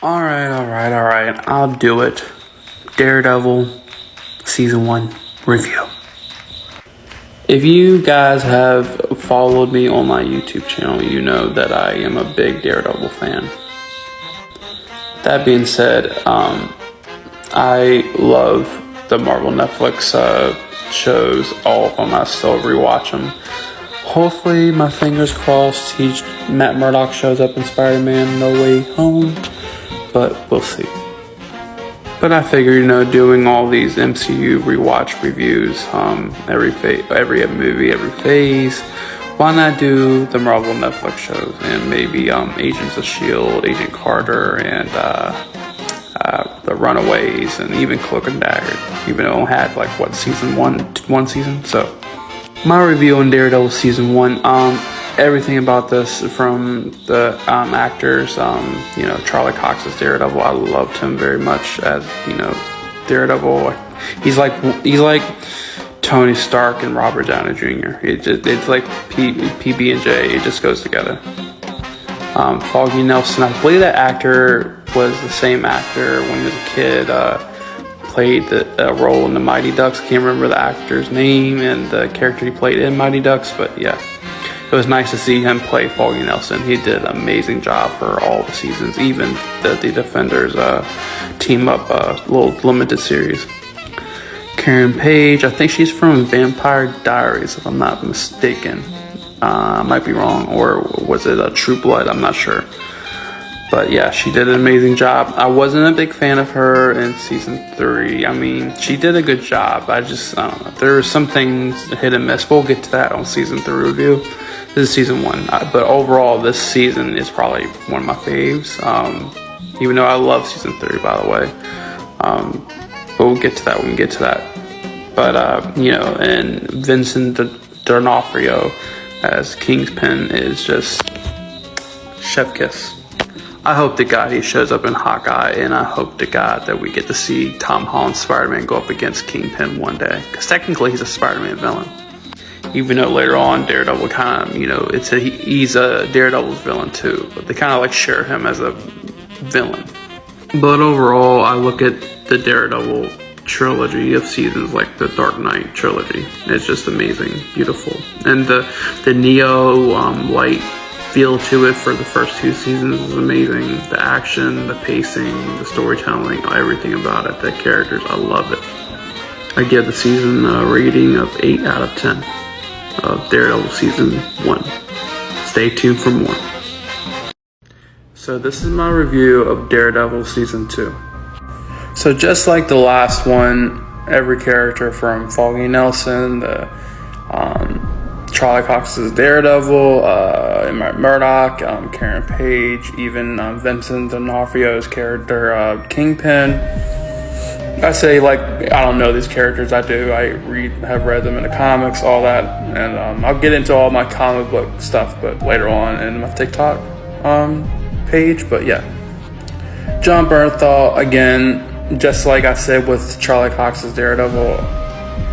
Alright. I'll do it. Daredevil Season 1 review. If you guys have followed me on my YouTube channel, you know that I am a big Daredevil fan. That being said, I love the Marvel Netflix shows, all of them. I still rewatch them. Hopefully, my fingers crossed, Matt Murdock shows up in Spider-Man No Way Home, but we'll see. But I figure, doing all these MCU rewatch reviews, every movie, every phase, why not do the Marvel Netflix shows and maybe Agents of S.H.I.E.L.D., Agent Carter, and The Runaways, and even Cloak and Dagger, even though it had season one season. So my review on Daredevil Season 1, everything about this from the actors, Charlie Cox's Daredevil, I loved him very much as, Daredevil. He's like Tony Stark and Robert Downey Jr. It's like PB&J, it just goes together. Foggy Nelson, I believe that actor was the same actor when he was a kid, played the role in the Mighty Ducks. I can't remember the actor's name and the character he played in Mighty Ducks, but yeah. It was nice to see him play Foggy Nelson. He did an amazing job for all the seasons, even the Defenders team up little limited series. Karen Page, I think she's from Vampire Diaries, if I'm not mistaken. I might be wrong, or was it a True Blood? I'm not sure. But yeah, she did an amazing job. I wasn't a big fan of her in season 3. I mean, she did a good job. I don't know. There are some things hit and miss. We'll get to that on season 3 review. This is season 1. But overall, this season is probably one of my faves. Even though I love season 3, by the way. But we'll get to that when we get to that. But, and Vincent D'Onofrio as Kingpin is just chef kiss. I hope to God he shows up in Hawkeye, and I hope to God that we get to see Tom Holland's Spider-Man go up against Kingpin one day. Because technically he's a Spider-Man villain. Even though later on Daredevil kind of, he's a Daredevil's villain too. But they kind of share him as a villain. But overall, I look at the Daredevil trilogy of seasons, like the Dark Knight trilogy. It's just amazing, beautiful. And the Neo light feel to it for the first 2 seasons is amazing. The action, the pacing, the storytelling, everything about it, the characters, I love it. I give the season a rating of 8 out of 10 of Daredevil Season 1. Stay tuned for more. So this is my review of Daredevil Season 2. So just like the last one, every character from Foggy Nelson, Charlie Cox's Daredevil, Matt Murdock, Karen Page, even Vincent D'Onofrio's character, Kingpin. I say, I don't know these characters. I do. I have read them in the comics, all that. And I'll get into all my comic book stuff, but later on in my TikTok page. But yeah. Jon Bernthal, again, just like I said with Charlie Cox's Daredevil,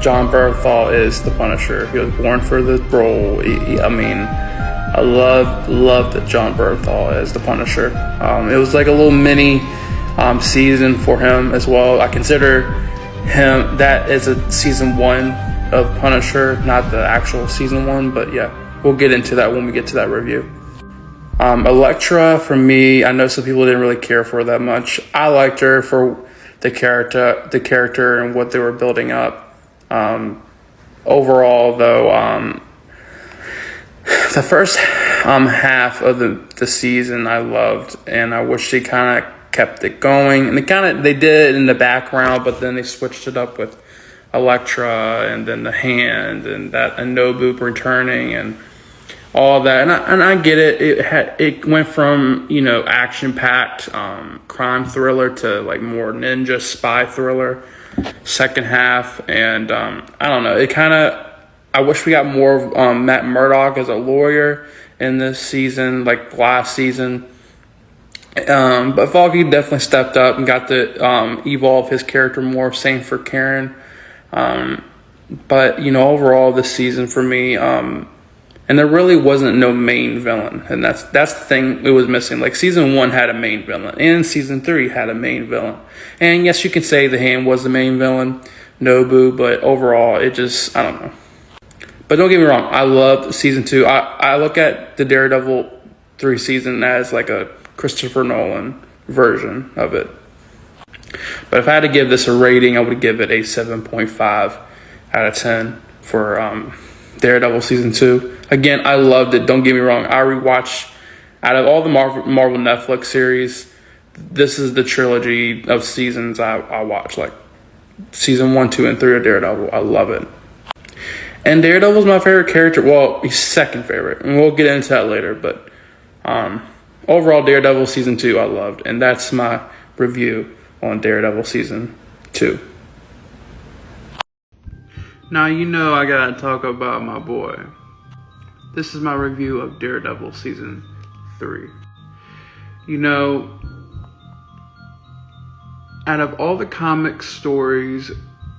Jon Bernthal is the Punisher. He was born for the role. I loved Jon Bernthal as the Punisher. It was like a little mini season for him as well. I consider him that as a season 1 of Punisher, not the actual season 1. But yeah, we'll get into that when we get to that review. Elektra, for me, I know some people didn't really care for her that much. I liked her for the character and what they were building up. Overall, though, the first half of the season I loved, and I wish they kind of kept it going. And they did it in the background, but then they switched it up with Elektra, and then the Hand, and Nobu returning, and all that. And I get it. It went from action-packed crime thriller to more ninja spy thriller. Second half, and I don't know, I wish we got more of Matt Murdock as a lawyer in this season, like last season. But Foggy definitely stepped up and got to evolve his character more. Same for Karen. But overall this season for me, And there really wasn't no main villain. And that's the thing it was missing. Like season 1 had a main villain, and season 3 had a main villain. And yes, you could say the Hand was the main villain, Nobu, but overall it just, I don't know. But don't get me wrong, I loved season 2. I look at the Daredevil 3 season as like a Christopher Nolan version of it. But if I had to give this a rating, I would give it a 7.5 out of 10 for Daredevil Season 2. Again, I loved it. Don't get me wrong. I rewatched, out of all the Marvel Netflix series, this is the trilogy of seasons I watch. Like Season 1, 2, and 3 of Daredevil. I love it. And Daredevil's my favorite character. Well, he's second favorite. And we'll get into that later. But overall, Daredevil Season 2 I loved. And that's my review on Daredevil Season 2. Now, you know I gotta talk about my boy. This is my review of Daredevil Season 3. You know, out of all the comic stories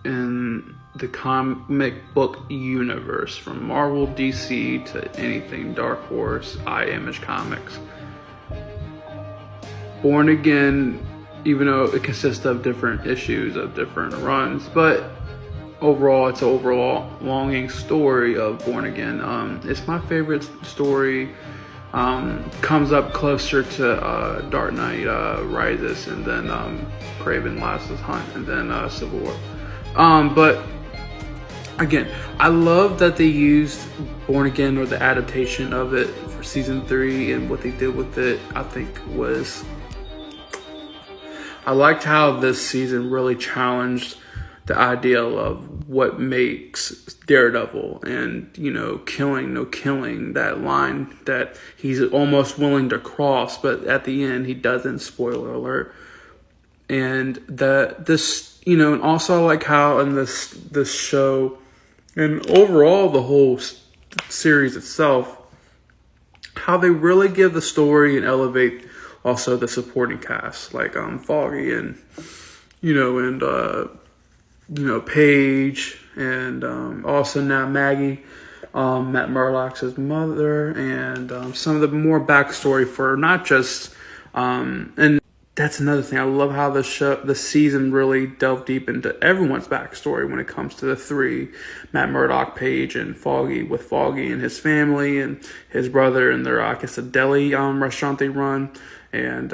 in the comic book universe, from Marvel, DC, to anything Dark Horse, Image Comics, Born Again, even though it consists of different issues of different runs, but overall, it's an overall longing story of Born Again. It's my favorite story. Comes up closer to Dark Knight Rises, and then Kraven Last Hunt, and then Civil War. But again, I love that they used Born Again, or the adaptation of it, for season 3, and what they did with it, I think was, I liked how this season really challenged the idea of what makes Daredevil, and, you know, killing, no killing, that line that he's almost willing to cross, but at the end he doesn't, spoiler alert. And this, you know, and also I like how in this show, and overall the whole series itself, how they really give the story and elevate also the supporting cast, like Foggy, and Paige, and also now Maggie, Matt Murdock's his mother, and some of the more backstory for not just and that's another thing. I love how the season really delved deep into everyone's backstory when it comes to the 3, Matt Murdock, Paige, and Foggy, with Foggy and his family and his brother, and their, I guess, a deli restaurant they run, and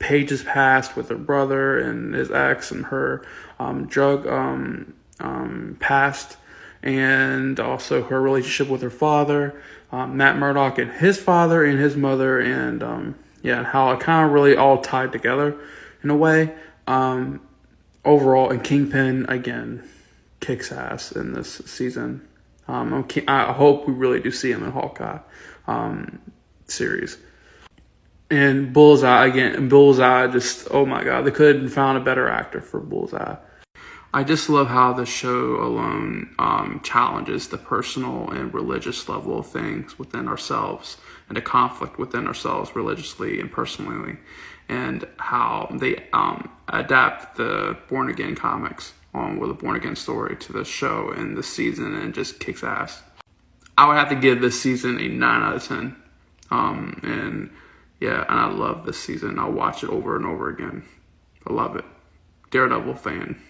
Paige's past with her brother and his ex, and her drug past, and also her relationship with her father, Matt Murdock, and his father and his mother, and how it kind of really all tied together in a way. Overall, and Kingpin, again, kicks ass in this season. I hope we really do see him in Hawkeye series. And Bullseye, just, oh my God, they couldn't have found a better actor for Bullseye. I just love how the show alone challenges the personal and religious level of things within ourselves, and the conflict within ourselves religiously and personally, and how they adapt the Born Again comics with a Born Again story to the show and this season, and just kicks ass. I would have to give this season a 9 out of 10. And I love this season. I'll watch it over and over again. I love it. Daredevil fan.